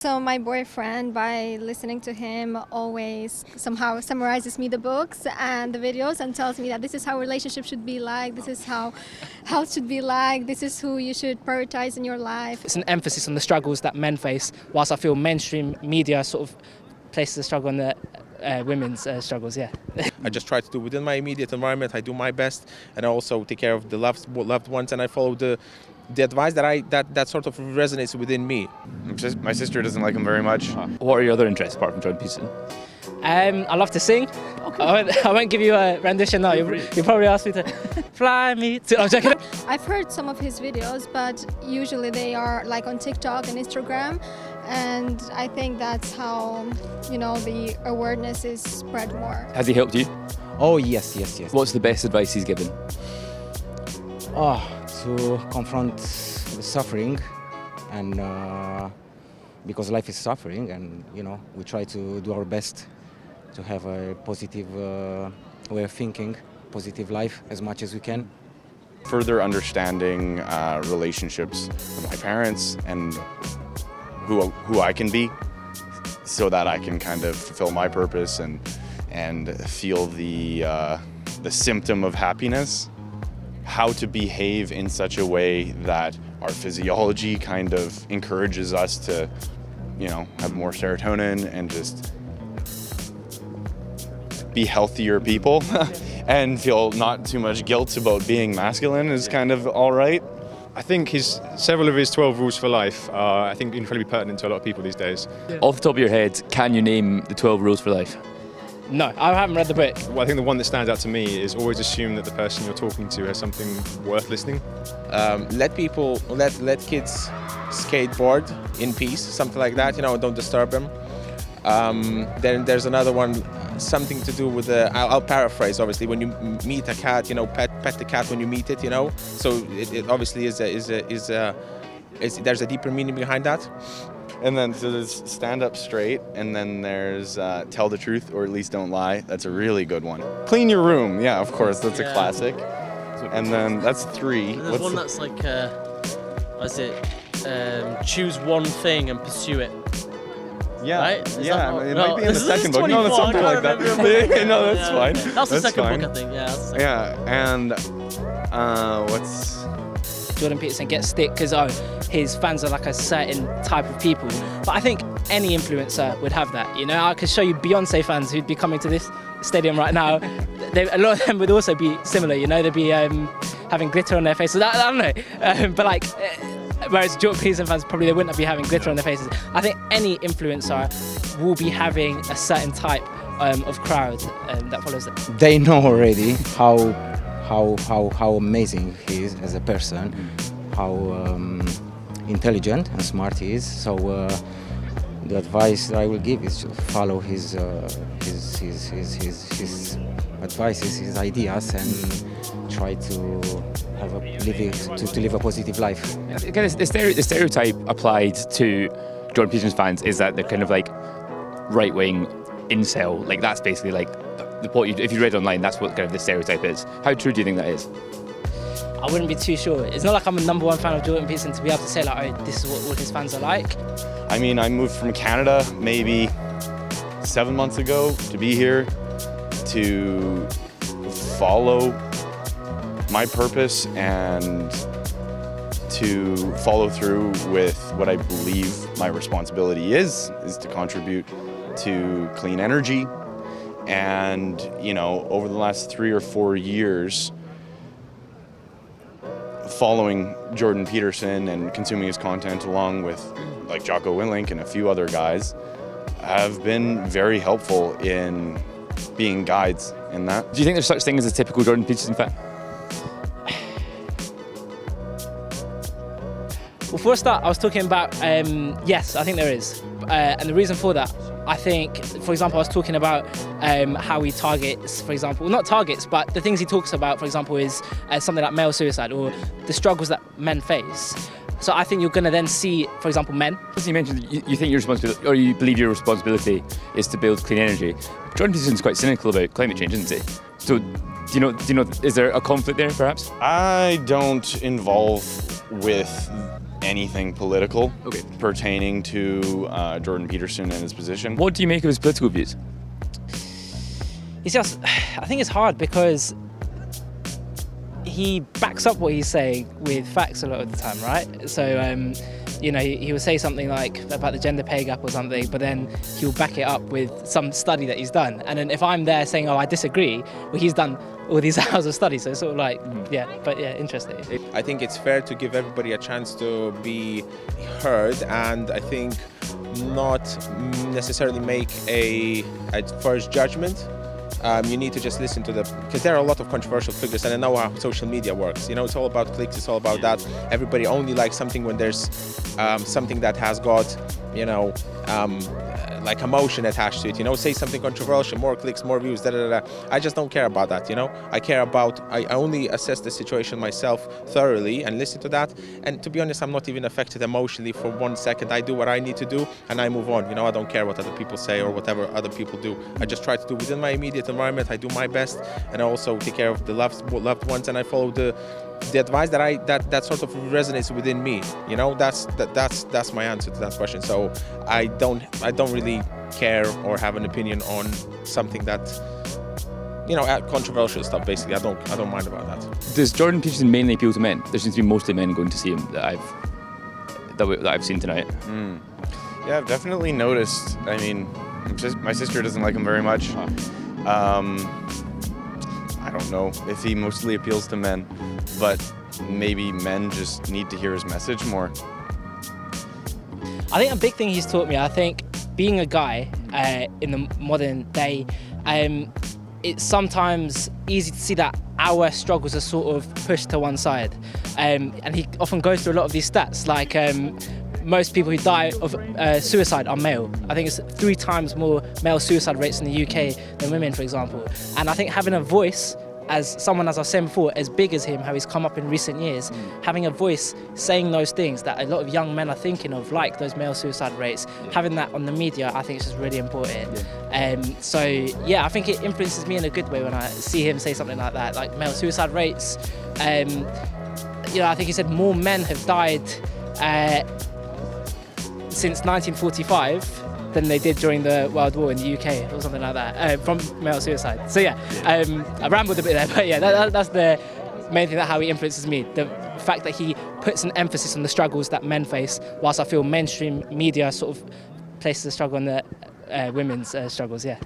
So my boyfriend, by listening to him, always somehow summarizes me the books and the videos and tells me that this is how relationships should be like, this is how health should be like, this is who you should prioritize in your life. It's an emphasis on the struggles that men face, whilst I feel mainstream media sort of places the struggle on the women's struggles, yeah. I just try to do within my immediate environment. I do my best, and I also take care of the loved ones, and I follow the advice that sort of resonates within me. My sister doesn't like him very much. What are your other interests apart from Jordan Peterson? I love to sing. Okay. I won't give you a rendition now. You'll probably ask me to fly me to... I'm joking. I've heard some of his videos, but usually they are like on TikTok and Instagram, and I think that's how, the awareness is spread more. Has he helped you? Oh, yes. What's the best advice he's given? To confront the suffering, and because life is suffering, and we try to do our best to have a positive way of thinking, positive life as much as we can. Further understanding relationships with my parents and who I can be, so that I can kind of fulfill my purpose and feel the symptom of happiness. How to behave in such a way that our physiology kind of encourages us to, have more serotonin and just be healthier people and feel not too much guilt about being masculine is kind of all right. I think several of his 12 rules for life are, incredibly pertinent to a lot of people these days. Off the top of your head, can you name the 12 rules for life? No, I haven't read the book. Well, I think the one that stands out to me is always assume that the person you're talking to has something worth listening. Let kids skateboard in peace, something like that. Don't disturb them. Then there's another one, something to do with I'll paraphrase. Obviously, when you meet a cat, pet the cat when you meet it. So it obviously there's a deeper meaning behind that. And then so there's stand up straight, and then there's tell the truth or at least don't lie. That's a really good one. Clean your room. Yeah, of course, that's a classic. And then that's 3. And there's one that's like, choose one thing and pursue it. Yeah, right? It might be in the second book. No, that's something like that. No, that's fine. That's the second book, I think. Yeah, that's the second book. And what's... Jordan Peterson gets stick because his fans are like a certain type of people. But I think any influencer would have that. I could show you Beyonce fans who'd be coming to this stadium right now. A lot of them would also be similar. They'd be having glitter on their faces. I don't know, but whereas Jordan Peterson fans probably they wouldn't be having glitter on their faces. I think any influencer will be having a certain type of crowd that follows them. They know already how amazing he is as a person, how intelligent and smart he is. So the advice that I will give is to follow his advices, his ideas, and try to live a positive life. Again, the stereotype applied to Jordan Peterson's fans is that they're kind of like right-wing incel. Like that's basically like if you read online, that's what kind of the stereotype is. How true do you think that is? I wouldn't be too sure. It's not like I'm a #1 fan of Jordan Peterson to be able to say this is what all his fans are like. I moved from Canada maybe 7 months ago to be here to follow my purpose and to follow through with what I believe my responsibility is to contribute to clean energy. And, over the last 3 or 4 years, following Jordan Peterson and consuming his content along with like Jocko Willink and a few other guys have been very helpful in being guides in that. Do you think there's such thing as a typical Jordan Peterson fan? Well, for a start, I was talking about, yes, I think there is. And the reason for that, I think, for example, I was talking about how he targets, for example, not targets, but the things he talks about, for example, is something like male suicide or the struggles that men face. So I think you're going to then see, for example, men. As you mentioned, you think your responsibility, or you believe your responsibility is to build clean energy. Jordan Peterson's quite cynical about climate change, isn't he? So, do you know, is there a conflict there, perhaps? I don't involve with anything political Okay. pertaining to Jordan Peterson and his position. What do you make of his political views? It's just, I think it's hard because he backs up what he's saying with facts a lot of the time, right? So, you know, he will say something like about the gender pay gap or something, but then he'll back it up with some study that he's done. And then if I'm there saying, oh, I disagree, well, he's done all these hours of study. So it's sort of like, interesting. I think it's fair to give everybody a chance to be heard, and I think not necessarily make a first judgment. You need to just listen to because there are a lot of controversial figures, and I know how social media works. You know, it's all about clicks, it's all about that. Everybody only likes something when there's something that has got, you know, like emotion attached to it. You know, say something controversial, more clicks, more views, da da da. I just don't care about that. You know, I only assess the situation myself thoroughly and listen to that. And to be honest, I'm not even affected emotionally for 1 second. I do what I need to do and I move on. You know, I don't care what other people say or whatever other people do. I just try to do within my immediate environment. I do my best, and I also take care of the loved ones, and I follow the advice that sort of resonates within me. You know, that's my answer to that question. So I don't really care or have an opinion on something that, you know, controversial stuff. Basically, I don't mind about that. Does Jordan Peterson mainly appeal to men? There seems to be mostly men going to see him that I've seen tonight. Yeah, I've definitely noticed. I mean, my sister doesn't like him very much. I don't know if he mostly appeals to men, but maybe men just need to hear his message more. I think a big thing he's taught me, I think being a guy in the modern day, it's sometimes easy to see that our struggles are sort of pushed to one side. And he often goes through a lot of these stats, like most people who die of suicide are male. I think it's 3 times more male suicide rates in the UK than women, for example. And I think having a voice, as someone, as I said before, as big as him, how he's come up in recent years, having a voice saying those things that a lot of young men are thinking of, like those male suicide rates, having that on the media, I think is just really important. So yeah, I think it influences me in a good way when I see him say something like that, like male suicide rates. You know, I think he said more men have died since 1945 than they did during the World War in the UK or something like that, from male suicide. So yeah, I rambled a bit there, but yeah, that's the main thing, that how he influences me. The fact that he puts an emphasis on the struggles that men face, whilst I feel mainstream media sort of places the struggle on the women's struggles, yeah.